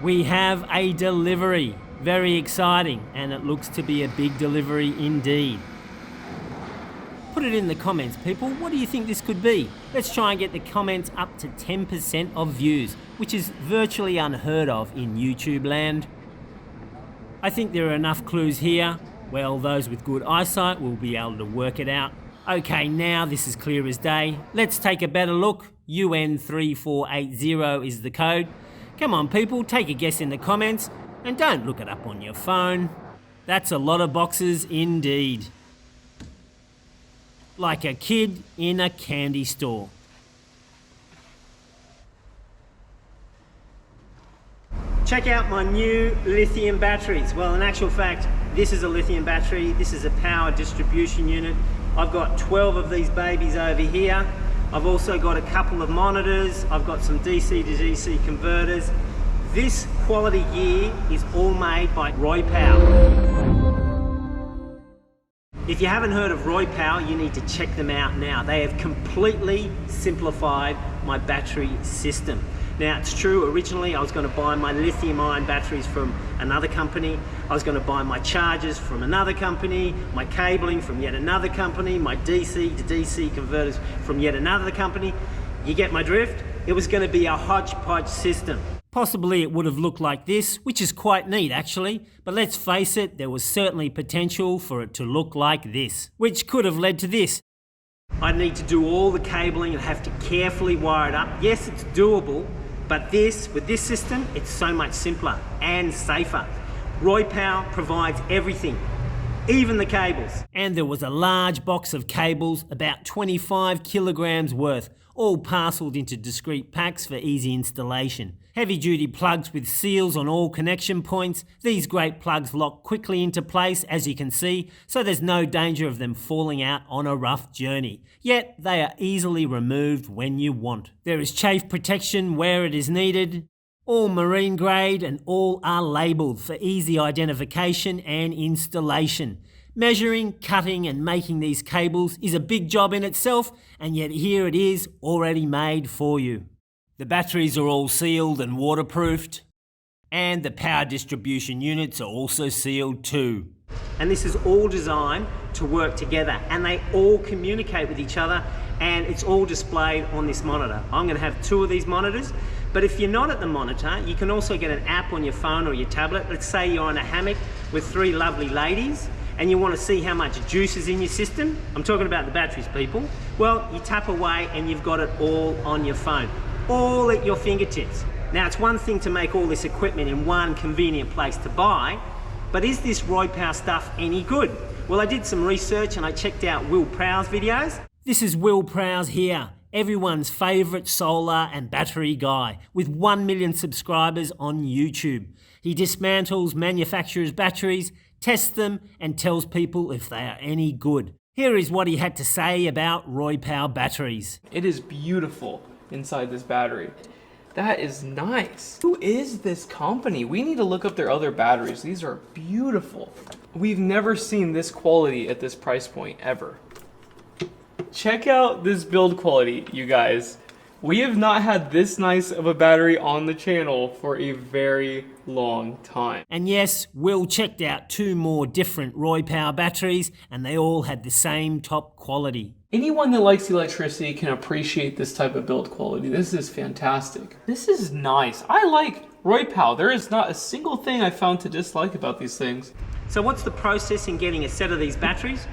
We have a delivery. Very exciting, and it looks to be a big delivery indeed. Put it in the comments, people. What do you think this could be? Let's try and get the comments up to 10% of views, which is virtually unheard of in YouTube land. I think there are enough clues here. Well, those with good eyesight will be able to work it out. Okay, now this is clear as day. Let's take a better look. UN3480 is the code. Come on, people, take a guess in the comments, and don't look it up on your phone. That's a lot of boxes indeed. Like a kid in a candy store. Check out my new lithium batteries. Well, in actual fact, this is a lithium battery. This is a power distribution unit. I've got 12 of these babies over here. I've also got a couple of monitors. I've got some DC to DC converters. This quality gear is all made by RoyPow. If you haven't heard of RoyPow, you need to check them out now. They have completely simplified my battery system. Now, it's true, originally I was going to buy my lithium ion batteries from another company. I was going to buy my chargers from another company, my cabling from yet another company, my DC to DC converters from yet another company. You get my drift? It was going to be a hodgepodge system. Possibly it would have looked like this, which is quite neat actually, but let's face it, there was certainly potential for it to look like this, which could have led to this. I'd need to do all the cabling and have to carefully wire it up. Yes, it's doable, but with this system, it's so much simpler and safer. RoyPow provides everything, even the cables. And there was a large box of cables, about 25 kilograms worth, all parceled into discrete packs for easy installation. Heavy duty plugs with seals on all connection points. These great plugs lock quickly into place, as you can see, so there's no danger of them falling out on a rough journey. Yet they are easily removed when you want. There is chafe protection where it is needed. All marine grade and all are labelled for easy identification and installation. Measuring, cutting and making these cables is a big job in itself, and yet here it is already made for you. The batteries are all sealed and waterproofed, and the power distribution units are also sealed too. And this is all designed to work together, and they all communicate with each other, and it's all displayed on this monitor. I'm going to have 2 of these monitors, but if you're not at the monitor, you can also get an app on your phone or your tablet. Let's say you're on a hammock with 3 lovely ladies, and you want to see how much juice is in your system. I'm talking about the batteries, people. Well, you tap away and you've got it all on your phone, all at your fingertips. Now, it's one thing to make all this equipment in one convenient place to buy, but is this RoyPow stuff any good? Well, I did some research and I checked out Will Prowse videos. This is Will Prowse here, everyone's favourite solar and battery guy, with 1 million subscribers on YouTube. He dismantles manufacturers' batteries, tests them and tells people if they are any good. Here is what he had to say about RoyPow batteries. It is beautiful inside this battery. That is nice. Who is this company? We need to look up their other batteries. These are beautiful. We've never seen this quality at this price point ever. Check out this build quality, you guys. We have not had this nice of a battery on the channel for a very long time. And yes, Will checked out 2 more different RoyPow batteries and they all had the same top quality. Anyone that likes electricity can appreciate this type of build quality. This is fantastic. This is nice. I like RoyPow. There is not a single thing I found to dislike about these things. So what's the process in getting a set of these batteries?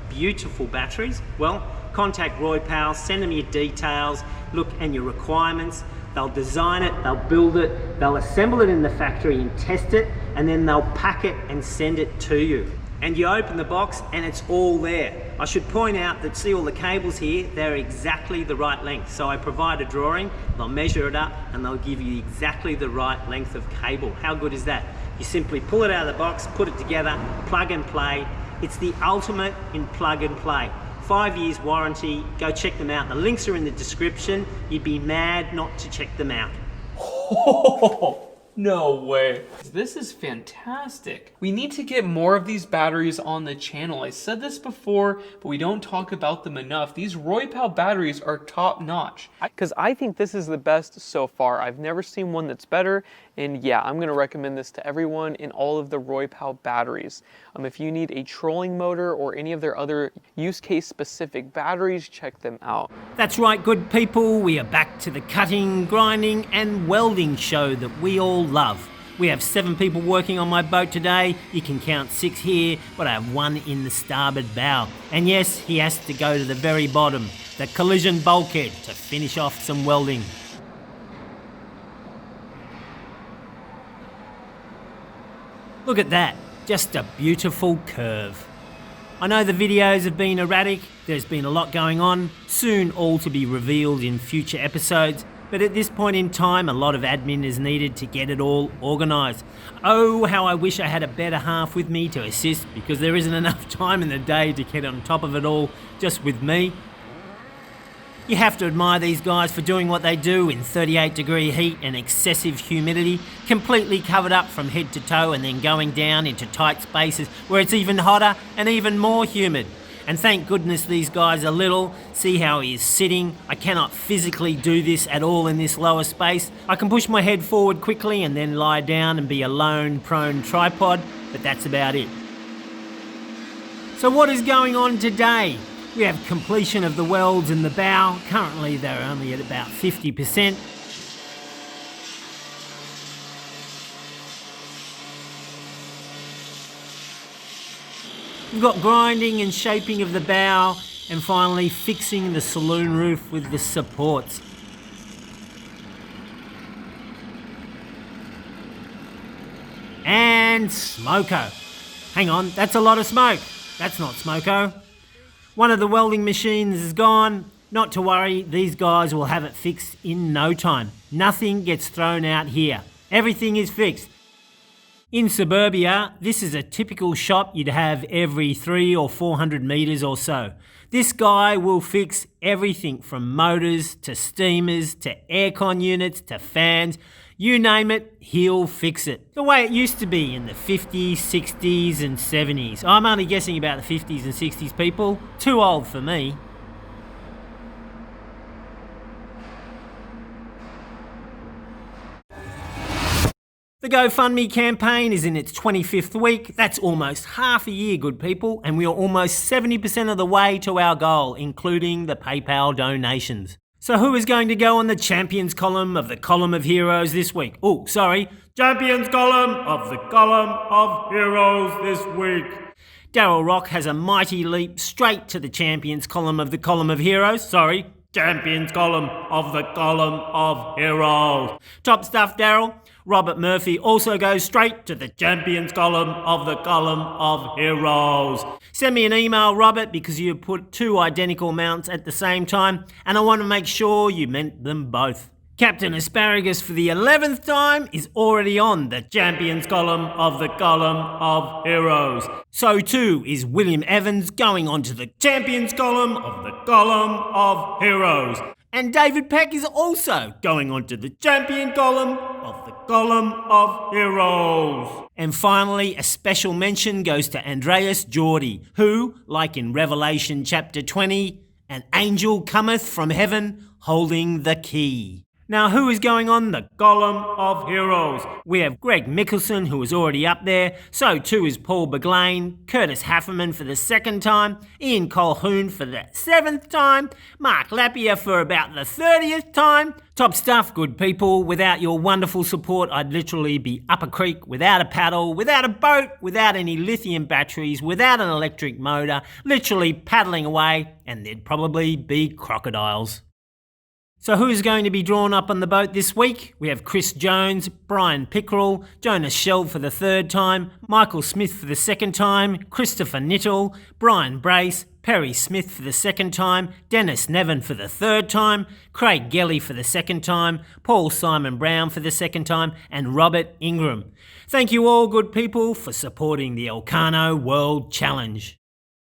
Beautiful batteries. Well, contact RoyPow, send them your details, look, and your requirements. They'll design it, they'll build it, they'll assemble it in the factory and test it, and then they'll pack it and send it to you. And you open the box and it's all there. I should point out that, see all the cables here, they're exactly the right length. So I provide a drawing, they'll measure it up and they'll give you exactly the right length of cable. How good is that? You simply pull it out of the box, put it together, plug and play. It's the ultimate in plug and play. 5 years warranty, go check them out. The links are in the description. You'd be mad not to check them out. No way. This is fantastic. We need to get more of these batteries on the channel. I said this before, but we don't talk about them enough. These RoyPow batteries are top notch. Because I think this is the best so far. I've never seen one that's better. And yeah, I'm gonna recommend this to everyone in all of the RoyPow batteries. If you need a trolling motor or any of their other use case specific batteries, check them out. That's right, good people. We are back to the cutting, grinding and welding show that we all love. We have 7 people working on my boat today. You can count 6 here, but I have 1 in the starboard bow. And yes, he has to go to the very bottom, the collision bulkhead, to finish off some welding. Look at that, just a beautiful curve. I know the videos have been erratic, there's been a lot going on, soon all to be revealed in future episodes, but at this point in time a lot of admin is needed to get it all organised. Oh, how I wish I had a better half with me to assist, because there isn't enough time in the day to get on top of it all just with me. You have to admire these guys for doing what they do in 38-degree heat and excessive humidity, completely covered up from head to toe and then going down into tight spaces where it's even hotter and even more humid. And thank goodness these guys are little. See how he is sitting. I cannot physically do this at all in this lower space. I can push my head forward quickly and then lie down and be a lone prone tripod, but that's about it. So what is going on today? We have completion of the welds in the bow. Currently they're only at about 50%. We've got grinding and shaping of the bow, and finally fixing the saloon roof with the supports. And smoko. Hang on, that's a lot of smoke. That's not smoko. One of the welding machines is gone. Not to worry, these guys will have it fixed in no time. Nothing gets thrown out here. Everything is fixed. In suburbia, this is a typical shop you'd have every 300 or 400 metres or so. This guy will fix everything from motors to steamers to aircon units to fans. You name it, he'll fix it. The way it used to be in the 50s, 60s and 70s. I'm only guessing about the 50s and 60s, people. Too old for me. The Gofundme campaign is in its 25th week. That's almost half a year, good people, and we are almost 70% of the way to our goal, including the PayPal donations. So who is going to go on the champions column of the column of heroes this week? Oh, sorry, champions column of the column of heroes this week. Daryl Rock has a mighty leap straight to the champions column of the column of heroes. Sorry, champions column of the column of heroes. Top stuff, Daryl. Robert Murphy also goes straight to the champions column of the column of heroes. Send me an email, Robert, because you put 2 identical amounts at the same time, and I want to make sure you meant them both. Captain Asparagus for the 11th time is already on the champions column of the column of heroes. So too is William Evans going on to the champions column of the column of heroes. And David Peck is also going on to the champion column of the column of heroes. And finally, a special mention goes to Andreas Geordie, who, like in Revelation chapter 20, an angel cometh from heaven holding the key. Now, who is going on the column of heroes? We have Greg Mickelson, who is already up there. So too is Paul Beglain, Curtis Hafferman for the 2nd time, Ian Colhoun for the 7th time, Mark Lappier for about the 30th time. Top stuff, good people. Without your wonderful support, I'd literally be up a creek without a paddle, without a boat, without any lithium batteries, without an electric motor, literally paddling away, and there'd probably be crocodiles. So who's going to be drawn up on the boat this week? We have Chris Jones, Brian Pickrell, Jonas Shell for the 3rd time, Michael Smith for the 2nd time, Christopher Nittle, Brian Brace, Perry Smith for the 2nd time, Dennis Nevin for the 3rd time, Craig Gelly for the 2nd time, Paul Simon Brown for the 2nd time, and Robert Ingram. Thank you all, good people, for supporting the Elcano World Challenge.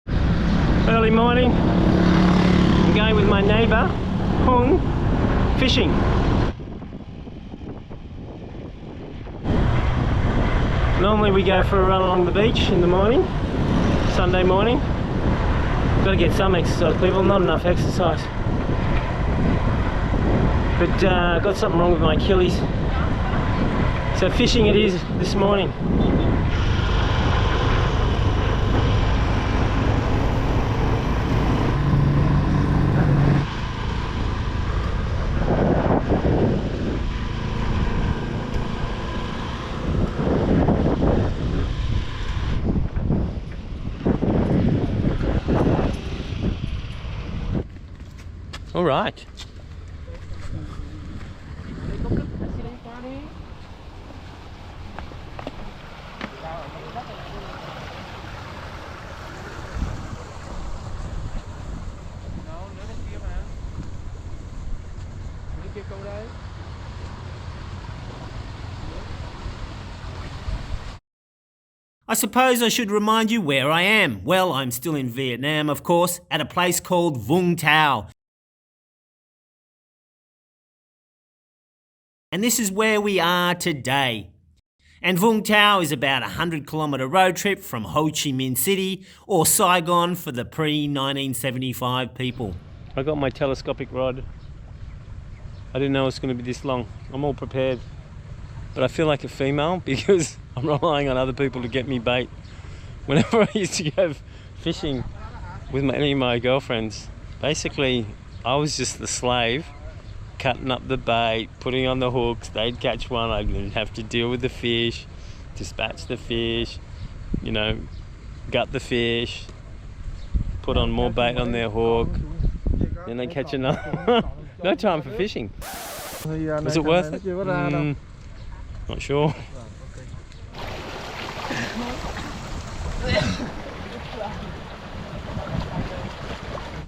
Early morning, I'm going with my neighbour, Hung, fishing. Normally we go for a run along the beach in the morning, Sunday morning. Got to get some exercise, people, not enough exercise. But got something wrong with my Achilles. So fishing it is this morning. All right. I suppose I should remind you where I am. Well, I'm still in Vietnam, of course, at a place called Vung Tau. And this is where we are today. And Vung Tau is about a 100-kilometre road trip from Ho Chi Minh City or Saigon for the pre-1975 people. I got my telescopic rod. I didn't know it was going to be this long. I'm all prepared. But I feel like a female because I'm relying on other people to get me bait. Whenever I used to go fishing with any of my girlfriends, basically I was just the slave, cutting up the bait, putting on the hooks. They'd catch one, I'd have to deal with the fish, dispatch the fish, you know, gut the fish, put on more bait on their hook, then they catch another. No time for fishing. Was it worth it? Not sure.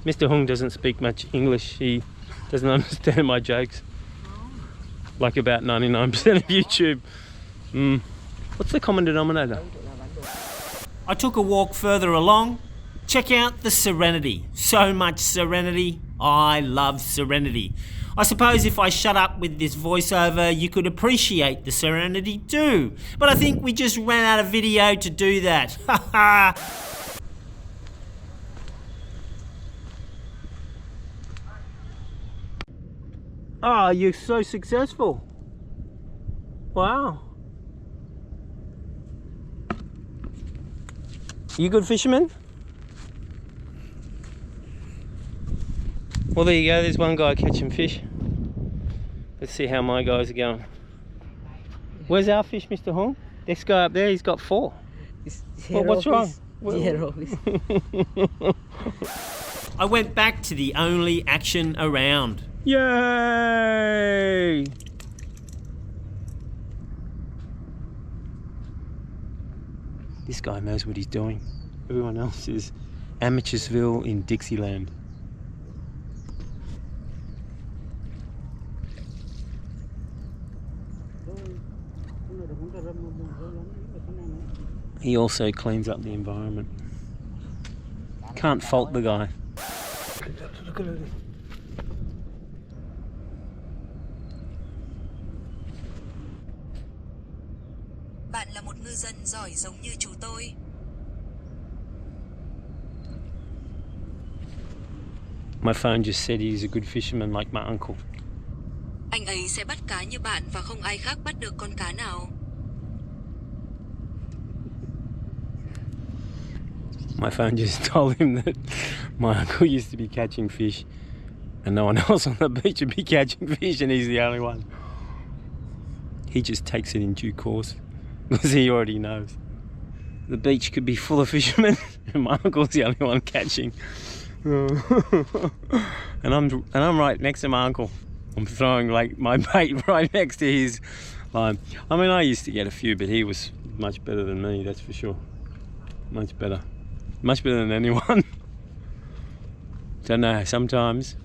Mr. Hung doesn't speak much English. He doesn't understand my jokes. Like about 99% of YouTube. What's the common denominator? I took a walk further along. Check out the serenity. So much serenity. I love serenity. I suppose if I shut up with this voiceover, you could appreciate the serenity too. But I think we just ran out of video to do that. Haha. Oh, you're so successful. Wow. You a good fisherman? Well, there you go, there's one guy catching fish. Let's see how my guys are going. Where's our fish, Mr. Hong? This guy up there, he's got 4. Well, what's wrong? Zero. I went back to the only action around. Yay! This guy knows what he's doing. Everyone else is Amateursville in Dixieland. He also cleans up the environment. Can't fault the guy. Bạn là một ngư dân giỏi giống như chú tôi. My phone just said he's a good fisherman like my uncle. Anh ấy sẽ bắt cá như bạn và không ai khác bắt được con cá nào. My phone just told him that my uncle used to be catching fish and no one else on the beach would be catching fish and he's the only one. He just takes it in due course because he already knows. The beach could be full of fishermen and my uncle's the only one catching. and I'm right next to my uncle. I'm throwing like my bait right next to his line. I mean, I used to get a few, but he was much better than me, that's for sure. Much better. Much better than anyone. Don't know, sometimes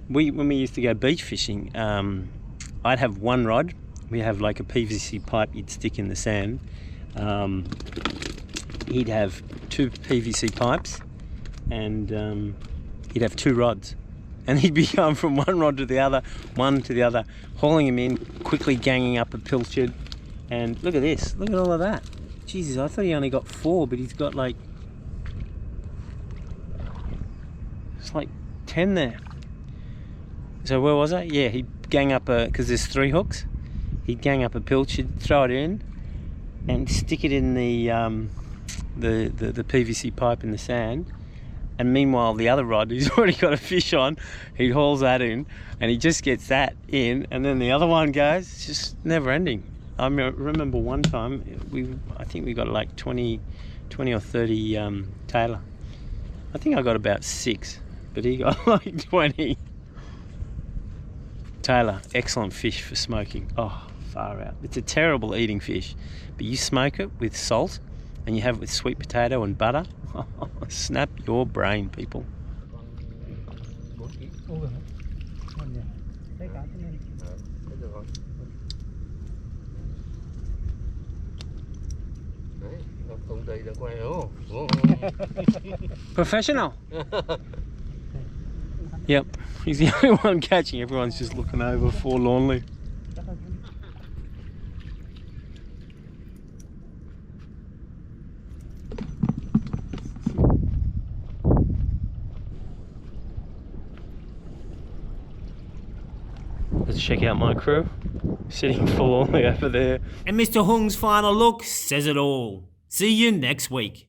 when we used to go beach fishing, I'd have one rod. We have like a PVC pipe you'd stick in the sand. He'd have 2 PVC pipes and he'd have 2 rods. And he'd be going from one rod to the other, one to the other, hauling him in, quickly ganging up a pilchard. And look at this, look at all of that. Jesus, I thought he only got 4, but he's got like, it's like 10 there. So where was I? Yeah, he'd gang up because there's 3 hooks. He'd gang up a pilch, he'd throw it in, and stick it in the PVC pipe in the sand. And meanwhile, the other rod, he's already got a fish on. He hauls that in, and he just gets that in, and then the other one goes. It's just never ending. I remember one time, I think we got like 20 or 30 tailor. I think I got about 6, but he got like 20. Tailor, excellent fish for smoking. Oh, far out. It's a terrible eating fish, but you smoke it with salt and you have it with sweet potato and butter. Snap your brain, people. Professional. Yep, he's the only one catching. Everyone's just looking over forlornly. Let's check out my crew, sitting forlornly over there. And Mr. Hung's final look says it all. See you next week.